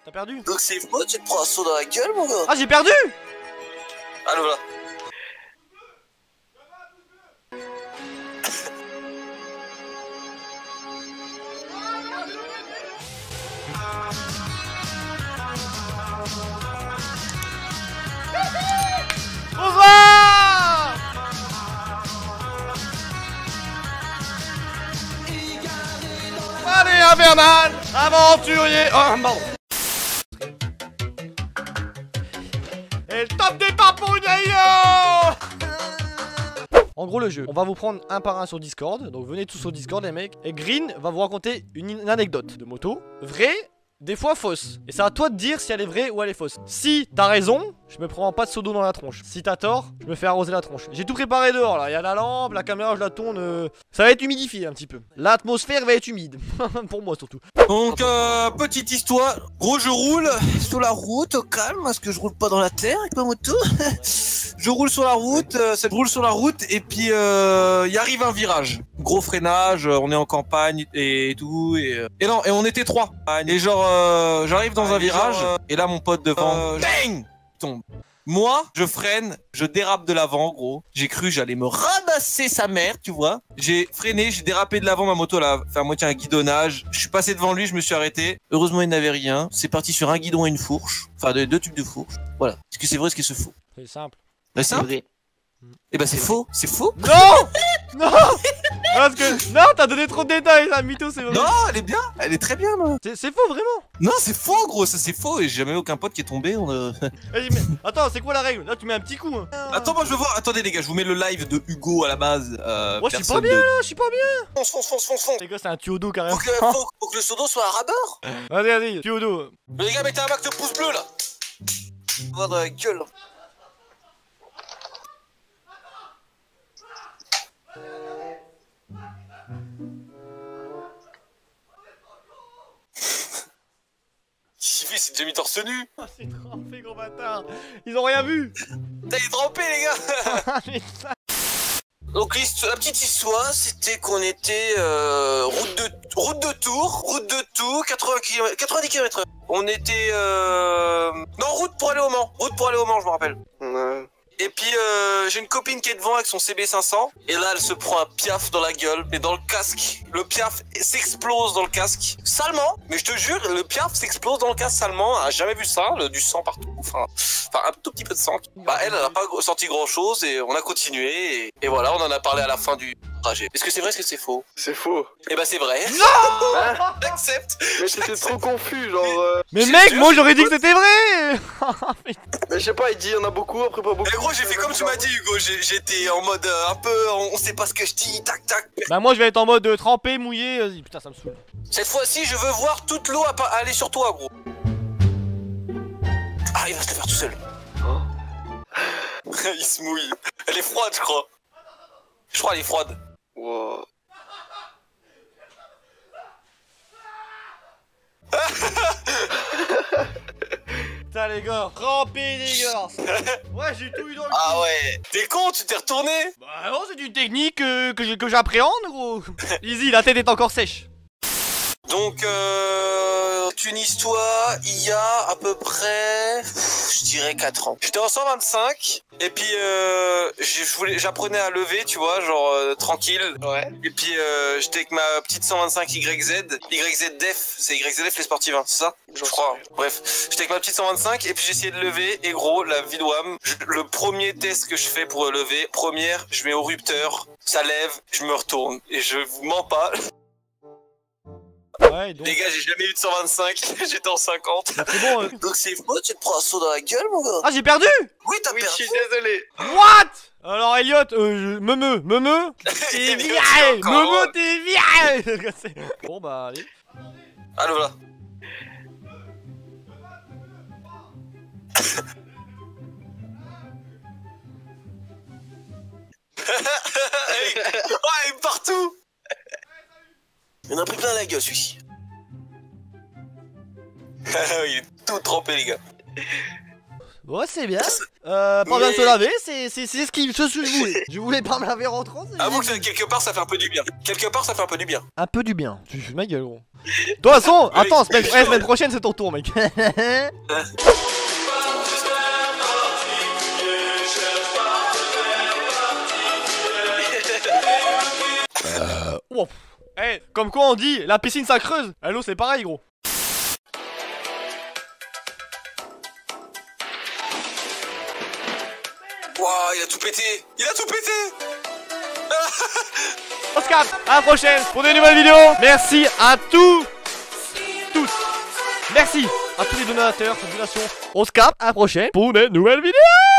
T'as perdu? Donc c'est faux, tu te prends un saut dans la gueule, mon gars. Ah, j'ai perdu! Allô, voilà. Bonsoir! Allez, infernal! Aventurier! Oh, pardon. Et le top des papouilles d'ailleurs! En gros le jeu, on va vous prendre un par un sur Discord. Donc venez tous sur Discord les mecs. Et Green va vous raconter une anecdote de moto. Vraie, des fois fausse. Et c'est à toi de dire si elle est vraie ou elle est fausse. Si t'as raison, je me prends pas de seau d'eau dans la tronche. Si t'as tort, je me fais arroser la tronche. J'ai tout préparé dehors là. Il y a la lampe, la caméra je la tourne. Ça va être humidifié un petit peu. L'atmosphère va être humide. Pour moi surtout. Donc petite histoire, gros je roule sur la route au calme parce que je roule pas dans la terre avec ma moto. Je roule sur la route, et puis il arrive un virage. Gros freinage, on est en campagne et tout et on était trois. Et genre j'arrive dans un virage et là mon pote devant bang tombe. Moi, je freine, je dérape de l'avant, gros. J'ai cru que j'allais me ramasser sa mère, tu vois. J'ai freiné, j'ai dérapé de l'avant, ma moto elle a fait à moitié un guidonnage. Je suis passé devant lui, je me suis arrêté. Heureusement, il n'avait rien. C'est parti sur un guidon et une fourche. Enfin, deux tubes de fourche. Voilà. Est-ce que c'est vrai, est-ce que c'est faux? C'est simple. C'est simple. Eh ben c'est faux, c'est faux. Non! Non! Parce que. Non, t'as donné trop de détails là, mytho, c'est vrai. Non, elle est bien, elle est très bien, moi. C'est faux, vraiment? Non, c'est faux, gros, ça c'est faux. Et j'ai jamais eu aucun pote qui est tombé. Vas-y, mais. Attends, c'est quoi la règle? Là, tu mets un petit coup. Hein. Attends, moi je veux voir. Attendez, les gars, je vous mets le live de Hugo à la base. Moi, je suis pas bien là, je suis pas bien. Fonce. Les gars, c'est un tuyau d'eau carrément. Faut que le sodo soit à rabord. Vas-y, tuyau d'eau. Les gars, mettez un max de pouces bleus là. Va dans la gueule. C'est déjà mis torse nu. Oh, c'est trempé, gros bâtard. Ils ont rien vu. T'as été trempé, les gars. Donc la petite histoire, c'était qu'on était route de Tours, 90 km/h. On était non, route pour aller au Mans, je me rappelle. Ouais. Et puis j'ai une copine qui est devant avec son CB500 et là elle se prend un piaf dans la gueule et dans le casque. Le piaf s'explose dans le casque salement, mais je te jure le piaf s'explose dans le casque salement. Elle a jamais vu ça, du sang partout, enfin un tout petit peu de sang. Bah elle a pas senti grand chose et on a continué et voilà, on en a parlé à la fin du trajet. Est-ce que c'est vrai, est-ce que c'est faux? C'est faux. Eh ben c'est vrai. Non. J'accepte. Mais j'étais trop confus, genre. Mais mec, moi j'aurais dit que c'était vrai. Mais je sais pas, il dit il y en a beaucoup, après pas beaucoup. Mais gros, j'ai fait comme tu m'as dit, Hugo. J'étais en mode un peu, on sait pas ce que je dis, tac tac. Bah moi je vais être en mode trempé, mouillé. Vas-y, putain, ça me saoule. Cette fois-ci, je veux voir toute l'eau aller sur toi, gros. Ah, il va se le faire tout seul. Oh. Il se mouille. Elle est froide, je crois. Je crois qu'elle est froide. Wow. Putain les gars, trempé les gars. Ouais, j'ai tout eu dans le Ah cul. ouais. T'es con, tu t'es retourné? Bah non, c'est une technique que j'appréhende, gros. Easy, la tête est encore sèche. Donc, une histoire, il y a à peu près, je dirais 4 ans. J'étais en 125, et puis j'apprenais à lever, tu vois, genre tranquille. Ouais. Et puis j'étais avec ma petite 125 YZ. YZDF, c'est YZDF les sportifs, hein, c'est ça? Je crois. Bref, j'étais avec ma petite 125, et puis j'essayais de lever, et gros, la vie de Wham, le premier test que je fais pour lever, première, je mets au rupteur, ça lève, je me retourne, et je vous mens pas. Ouais, donc. Les gars, j'ai jamais eu de 125, j'étais en 50. Bah, c'est bon. Donc c'est faux, tu te prends un saut dans la gueule, mon gars. Ah, j'ai perdu. Oui, t'as Oui, je perdu. suis désolé. What? Alors Elliot, me t'es viré. Momo, t'es viré. Bon bah allez. Allô là. Oh, il est partout. Il en a pris plein la gueule, celui-ci. Il est tout trempé, les gars. Ouais, c'est bien. Pas besoin de se laver, c'est ce que je voulais. Je voulais pas me laver en rentrant. Avoue que quelque part ça fait un peu du bien. Quelque part ça fait un peu du bien. Un peu du bien. Tu fais ma gueule, gros. De toute façon, attends, semaine prochaine, c'est ton tour, mec. Oh. Hey, comme quoi on dit, la piscine ça creuse. L'eau c'est pareil, gros. Wouah, il a tout pété. Il a tout pété. On se capte, à la prochaine pour de nouvelles vidéos. Merci à tous. Merci à tous les donateurs, cette donation. On se capte, à la prochaine pour de nouvelles vidéos.